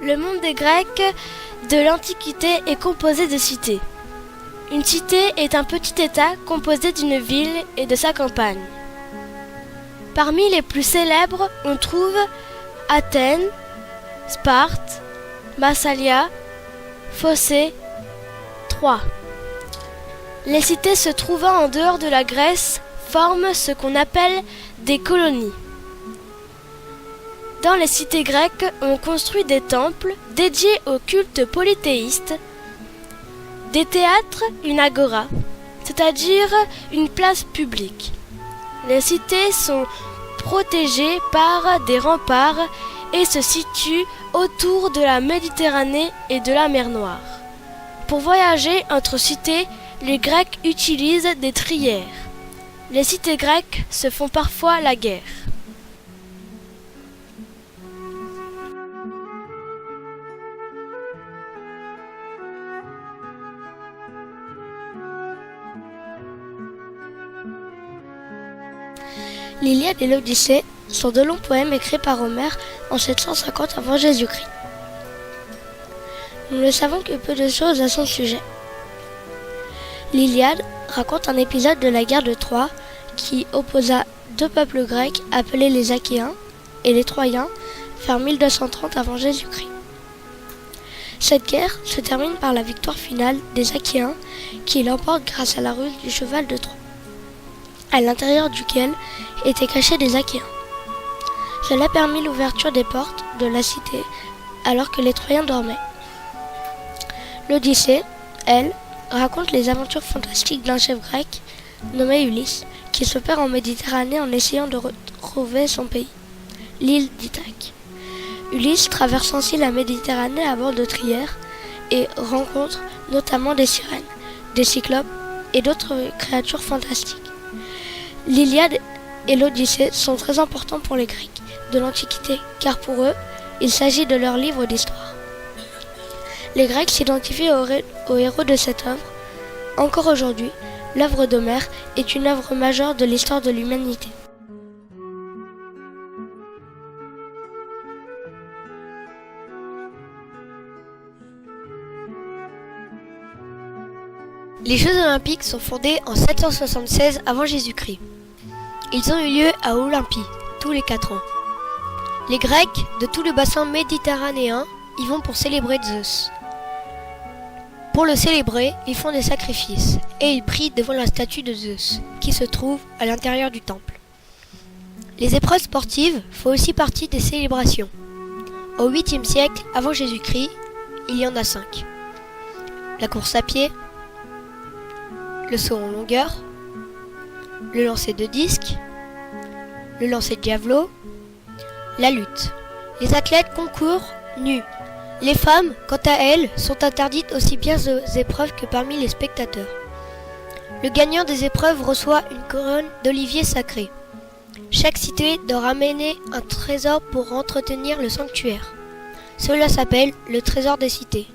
Le monde des Grecs de l'Antiquité est composé de cités. Une cité est un petit État composé d'une ville et de sa campagne. Parmi les plus célèbres, on trouve Athènes, Sparte, Massalia, Phocée, Troie. Les cités se trouvant en dehors de la Grèce forment ce qu'on appelle des colonies. Dans les cités grecques, on construit des temples dédiés au culte polythéiste, des théâtres, une agora, c'est-à-dire une place publique. Les cités sont protégées par des remparts et se situent autour de la Méditerranée et de la mer Noire. Pour voyager entre cités, les Grecs utilisent des trières. Les cités grecques se font parfois la guerre. L'Iliade et l'Odyssée sont de longs poèmes écrits par Homère en 750 avant Jésus-Christ. Nous ne savons que peu de choses à son sujet. L'Iliade raconte un épisode de la guerre de Troie qui opposa deux peuples grecs appelés les Achéens et les Troyens vers 1230 avant Jésus-Christ. Cette guerre se termine par la victoire finale des Achéens qui l'emportent grâce à la ruse du cheval de Troie, à l'intérieur duquel étaient cachés des Achéens. Cela permit l'ouverture des portes de la cité alors que les Troyens dormaient. L'Odyssée, elle, raconte les aventures fantastiques d'un chef grec nommé Ulysse qui se perd en Méditerranée en essayant de retrouver son pays, l'île d'Ithaque. Ulysse traverse ainsi la Méditerranée à bord de trières et rencontre notamment des sirènes, des cyclopes et d'autres créatures fantastiques. L'Iliade et l'Odyssée sont très importants pour les Grecs de l'Antiquité, car pour eux, il s'agit de leur livre d'histoire. Les Grecs s'identifient aux héros de cette œuvre. Encore aujourd'hui, l'œuvre d'Homère est une œuvre majeure de l'histoire de l'humanité. Les Jeux Olympiques sont fondés en 776 avant Jésus-Christ. Ils ont eu lieu à Olympie, tous les 4 ans. Les Grecs de tout le bassin méditerranéen y vont pour célébrer Zeus. Pour le célébrer, ils font des sacrifices et ils prient devant la statue de Zeus, qui se trouve à l'intérieur du temple. Les épreuves sportives font aussi partie des célébrations. Au 8e siècle avant Jésus-Christ, il y en a 5. La course à pied, le saut en longueur, le lancer de disque, le lancer de javelot, la lutte. Les athlètes concourent nus. Les femmes, quant à elles, sont interdites aussi bien aux épreuves que parmi les spectateurs. Le gagnant des épreuves reçoit une couronne d'olivier sacré. Chaque cité doit ramener un trésor pour entretenir le sanctuaire. Cela s'appelle le trésor des cités.